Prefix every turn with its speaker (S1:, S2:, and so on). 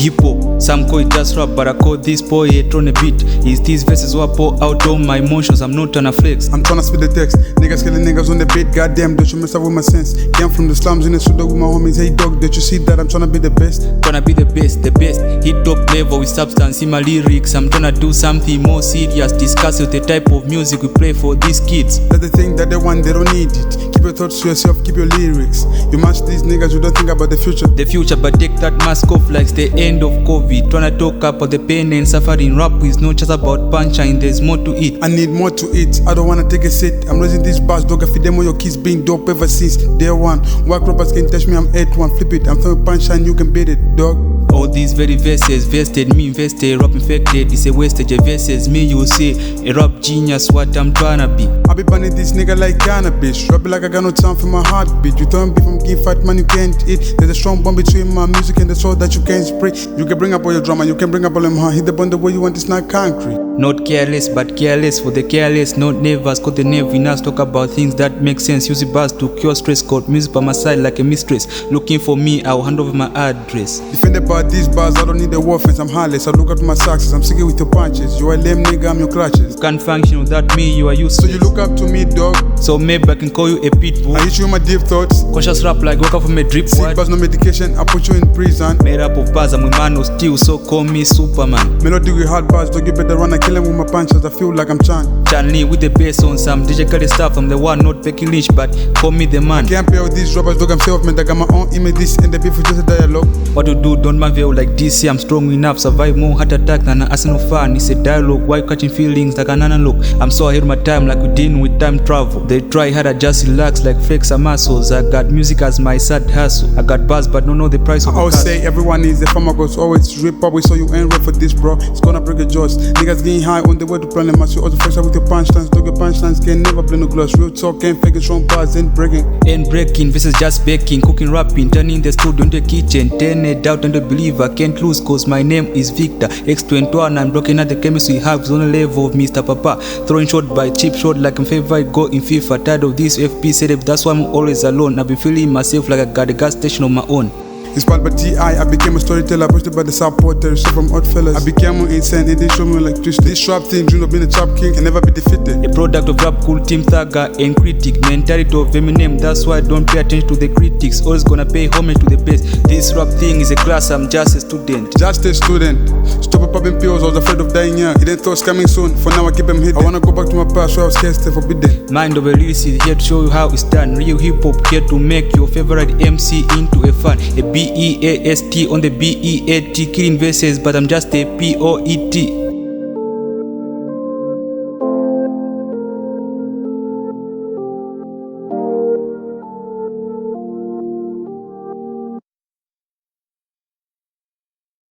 S1: hip hop. Some call it just rap, but I call this poet on a beat. Is these verses what I pour out all my emotions? I'm not tryna flex.
S2: I'm tryna spit the text. Niggas killing niggas on the beat. Goddamn, don't you mess up with my sense. Came from the slums in the studio with my homies. Hey dog, don't you see that I'm tryna be the best?
S1: Tryna be the best, the best. Hit top level with substance in my lyrics. I'm tryna do something more serious. Discuss the type of music we play for these kids.
S2: That's the thing that they want, they don't need it. Keep your thoughts to yourself, keep your lyrics. You match these niggas who don't think about the future.
S1: The future, but take that mask off like it's the end of COVID. Tryna talk about the pain and suffering. Rap is not just about punchline, there's more to it.
S2: I need more to eat, I don't wanna take a sit. I'm raising these bars, dog. I feed them all your kids being dope ever since day one. Whack rappers can touch me, I'm 8-1. Flip it, I'm throwing punchline, you can beat it, dog.
S1: All these very verses, vested, me invested, rap infected, it's a wastage of verses. Me, you will say, a rap genius, what I'm tryna be.
S2: I be banning this nigga like cannabis. Rap it like I got no time for my heartbeat. You tell me if I'm getting fat, man, you can't eat. There's a strong bond between my music and the soul that you can't spray. You can bring up all your drama, you can bring up all them hard. Hit the bond the way you want, it's not concrete.
S1: Not careless, but careless for the careless, not nervous. Cause the nerve in us talk about things that make sense. Use it bars to cure stress. Got music by my side like a mistress. Looking for me, I'll hand over my address.
S2: Defend about these bars, I don't need the offense. I'm heartless, I look up to my success. I'm sick with your punches. You a lame nigga, I'm your clutches.
S1: You can't function without me, you are useless.
S2: So you look up to me, dog.
S1: So maybe I can call you a pitbull.
S2: I hit you with my deep thoughts.
S1: Conscious rap like woke up from a drip.
S2: Sick bars, no medication, I put you in prison.
S1: Made up of bars, I'm a man of steel, so call me Superman.
S2: Melody with hard bars, dog, you better run. I kill him with my punches, I feel like I'm Chan
S1: Lee with the bass on some digital stuff. I'm the one, not Becky Lynch, but call me the man.
S2: Can't pay all these rappers, dog, I'm self-made. I got my own image, this and the beef is just a dialogue.
S1: What to do, don't marvel like DC. I'm strong enough, survive more heart attack than an Arsenal fan. It's a dialogue, why catching feelings like an analog. I'm so ahead of my time, like we dealing with time travel. They try hard, I just relax like flex some muscles. I got music as my side hustle. I got buzz, but don't know the price of
S2: I always say everyone needs a farmer, goes always rip up. So you ain't ready for this, bro. It's gonna break your jaws. Niggas getting high on the way to plan them. You also fresh out with your punchlines, dog. Your punchlines can never blend no gloss. Real talk, can't fake it, strong bars, ain't breaking.
S1: Ain't breaking, versus just baking, cooking, rapping, turning the studio into the kitchen. Turn it out and the believer can't lose, cause my name is Victor X21. I'm blocking at the chemistry halves on the level of Mr. Papa. Throwing shot by cheap shot like I'm favorite go in FIFA. Tired of this FP setup, that's why I'm always alone. I've been feeling myself like I got a gas station on my own.
S2: Inspired by T.I., I became a storyteller, boosted by the supporters, so from Oddfellas. I became more insane, it didn't show me like twist. This rap thing, dream of being a trap king, can never be defeated.
S1: A product of rap cool team thugger and critic. Mentality of Eminem, that's why I don't pay attention to the critics. Always gonna pay homage to the best. This rap thing is a class, I'm just a student.
S2: Just a student. Stop popping pills, I was afraid of dying young. He didn't thought coming soon, for now I keep him hidden. I wanna go back to my past, where I was scared, stay forbidden.
S1: Mind of a lyricist, here to show you how it's done. Real hip hop, here to make your favorite MC into a fan. A BEAST on the BEAT, killing verses, but I'm just a POET.